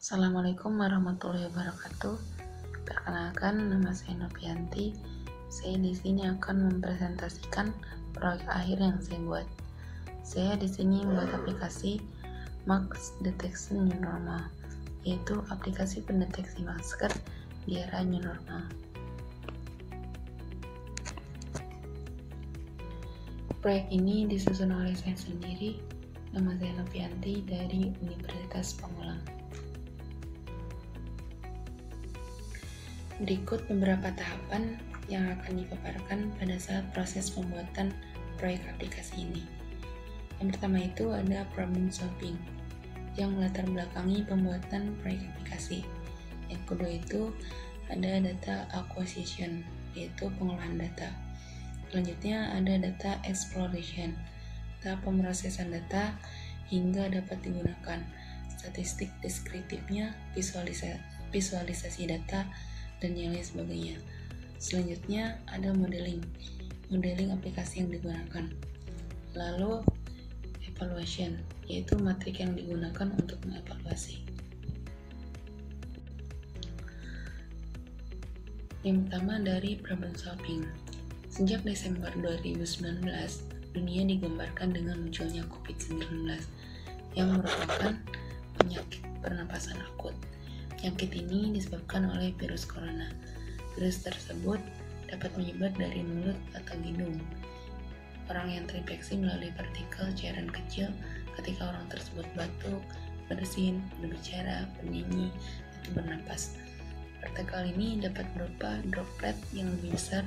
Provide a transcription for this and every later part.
Assalamualaikum warahmatullahi wabarakatuh. Perkenalkan, nama saya Novianti. Saya di sini akan mempresentasikan proyek akhir yang saya buat. Saya di sini membuat aplikasi Mask Detection New Normal, yaitu aplikasi pendeteksi masker di era new normal. Proyek ini disusun oleh saya sendiri. Nama saya Novianti dari Universitas Pamulang. Berikut beberapa tahapan yang akan dipaparkan pada saat proses pembuatan proyek aplikasi ini. Yang pertama itu ada problem solving, yang melatar belakangi pembuatan proyek aplikasi. Yang kedua itu ada data acquisition, yaitu pengolahan data. Selanjutnya ada data exploration, tahap pemrosesan data hingga dapat digunakan, statistik deskriptifnya, visualisasi data, dan yang lain sebagainya. Selanjutnya ada modeling aplikasi yang digunakan. Lalu evaluation, yaitu matrik yang digunakan untuk mengevaluasi. Yang pertama dari problem solving. Sejak Desember 2019, dunia digambarkan dengan munculnya COVID-19 yang merupakan penyakit pernapasan akut. Penyakit ini disebabkan oleh virus corona. Virus tersebut dapat menyebar dari mulut atau hidung. Orang yang terinfeksi melalui partikel cairan kecil ketika orang tersebut batuk, bersin, berbicara, bernyanyi, atau bernapas. Partikel ini dapat berupa droplet yang lebih besar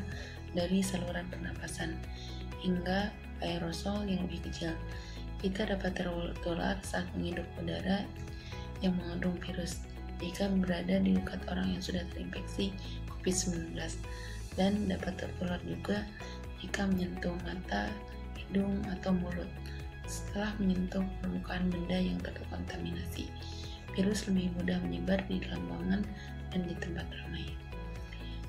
dari saluran pernapasan, hingga aerosol yang lebih kecil. Kita dapat tertular saat menghirup udara yang mengandung virus jika berada di dekat orang yang sudah terinfeksi COVID-19, dan dapat tertular juga jika menyentuh mata, hidung, atau mulut setelah menyentuh permukaan benda yang terkontaminasi. Virus lebih mudah menyebar di dalam ruangan dan di tempat ramai.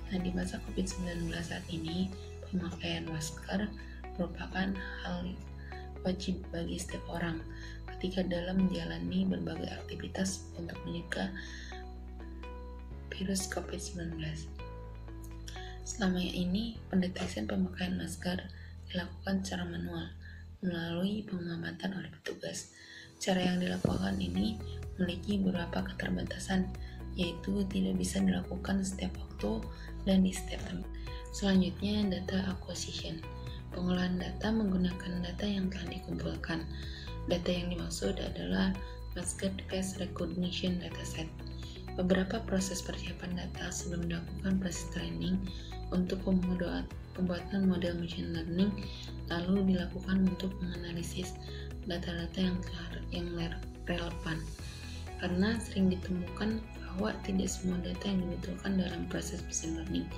Nah, di masa COVID-19 saat ini, pemakaian masker merupakan hal wajib bagi setiap orang ketika dalam menjalani berbagai aktivitas untuk mencegah virus COVID-19. Selama ini, pendeteksian pemakaian masker dilakukan secara manual melalui pengamatan oleh petugas. Cara yang dilakukan ini memiliki beberapa keterbatasan, yaitu tidak bisa dilakukan setiap waktu dan di setiap tempat. Selanjutnya, data acquisition. Pengolahan data menggunakan data yang telah dikumpulkan. Data yang dimaksud adalah masker face recognition dataset. Beberapa proses persiapan data sebelum dilakukan proses training untuk pembuatan model machine learning, lalu dilakukan untuk menganalisis data-data yang relevan. Karena sering ditemukan bahwa tidak semua data yang dibutuhkan dalam proses machine learning.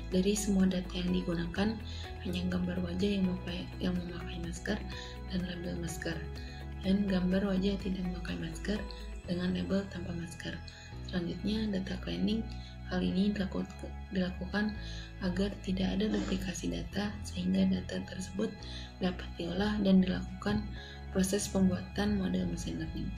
Dari semua data yang digunakan, hanya gambar wajah yang memakai masker dan label masker, dan gambar wajah yang tidak memakai masker dengan label tanpa masker. Selanjutnya, data cleaning. Hal ini dilakukan agar tidak ada duplikasi data, sehingga data tersebut dapat diolah dan dilakukan proses pembuatan model machine learning.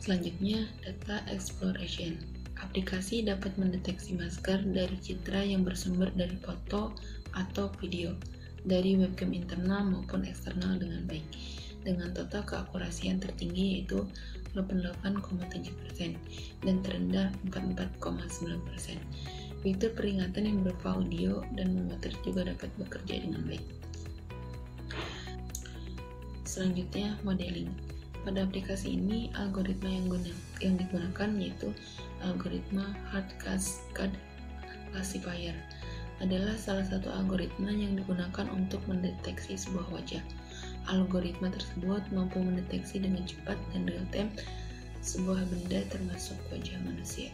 Selanjutnya, data exploration. Aplikasi dapat mendeteksi masker dari citra yang bersumber dari foto atau video dari webcam internal maupun eksternal dengan baik, dengan total keakurasian tertinggi yaitu 88,7% dan terendah 44,9%. Fitur peringatan yang berupa audio dan memotret juga dapat bekerja dengan baik. Selanjutnya, modeling. Pada aplikasi ini, algoritma yang digunakan yaitu algoritma hard cascade classifier adalah salah satu algoritma yang digunakan untuk mendeteksi sebuah wajah. Algoritma tersebut mampu mendeteksi dengan cepat dan real-time sebuah benda termasuk wajah manusia.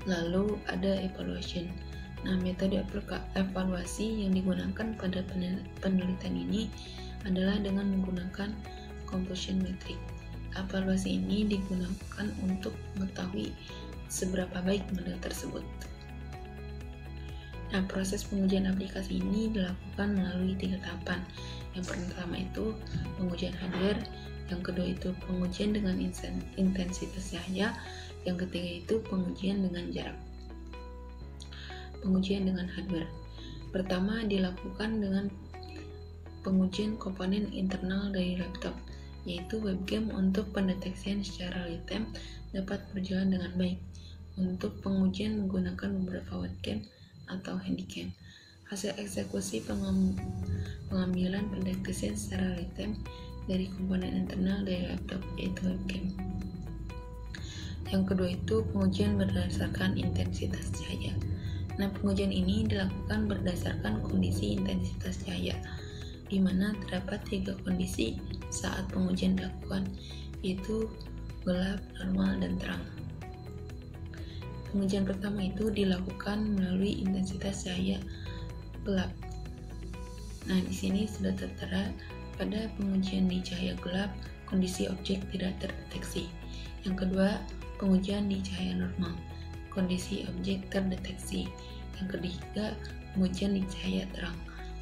Lalu ada evaluation. Nah, metode evaluasi yang digunakan pada penelitian ini adalah dengan menggunakan composition metric. Evaluasi ini digunakan untuk mengetahui seberapa baik model tersebut. Nah, proses pengujian aplikasi ini dilakukan melalui 3 tahapan. Yang pertama itu pengujian hardware, Yang kedua itu pengujian dengan intensitas cahaya. Yang ketiga itu pengujian dengan jarak. Pengujian dengan hardware. Pertama dilakukan dengan pengujian komponen internal dari laptop, yaitu webcam untuk pendeteksian secara real time dapat berjalan dengan baik. Untuk pengujian menggunakan beberapa webcam atau handycam. Hasil eksekusi pengambilan pendeteksian secara real time dari komponen internal dari laptop, yaitu webcam. Yang kedua itu pengujian berdasarkan intensitas cahaya. Nah, pengujian ini dilakukan berdasarkan kondisi intensitas cahaya, di mana terdapat 3 kondisi saat pengujian dilakukan, yaitu gelap, normal, dan terang. Pengujian pertama itu dilakukan melalui intensitas cahaya gelap. Nah, di sini sudah tertera pada pengujian di cahaya gelap, kondisi objek tidak terdeteksi. Yang kedua, pengujian di cahaya normal, kondisi objek terdeteksi. Yang ketiga, pengujian di cahaya terang,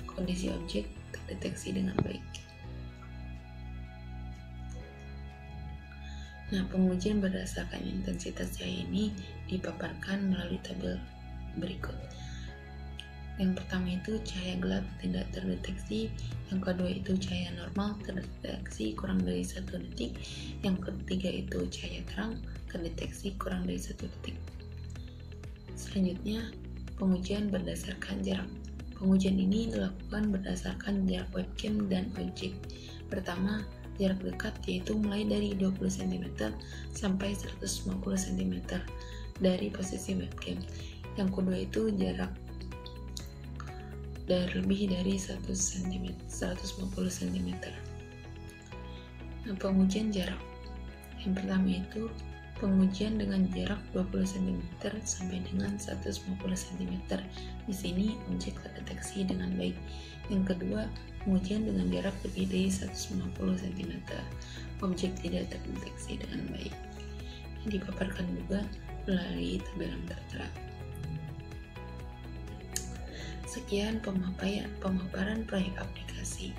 kondisi objek terdeteksi dengan baik. Nah, pengujian berdasarkan intensitas cahaya ini dipaparkan melalui tabel berikut. Yang pertama itu cahaya gelap tidak terdeteksi, yang kedua itu cahaya normal terdeteksi kurang dari 1 detik, yang ketiga itu cahaya terang terdeteksi kurang dari 1 detik. Selanjutnya, pengujian berdasarkan jarak. Pengujian ini dilakukan berdasarkan jarak webcam dan objek. Pertama, jarak dekat, yaitu mulai dari 20 cm sampai 150 cm dari posisi webcam. Yang kedua itu jarak lebih dari 150 cm. Nah, pengujian jarak. Yang pertama itu pengujian dengan jarak 20 cm sampai dengan 150 cm. Di sini objek terdeteksi dengan baik. Yang kedua, pengujian dengan jarak lebih dari 150 cm. Objek tidak terdeteksi dengan baik. Ini dipaparkan juga melalui tabel yang tertera. Sekian pemaparan proyek aplikasi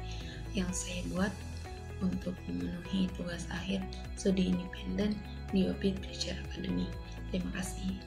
yang saya buat untuk memenuhi tugas akhir studi independen di Orbit Belajar Academy. Terima kasih.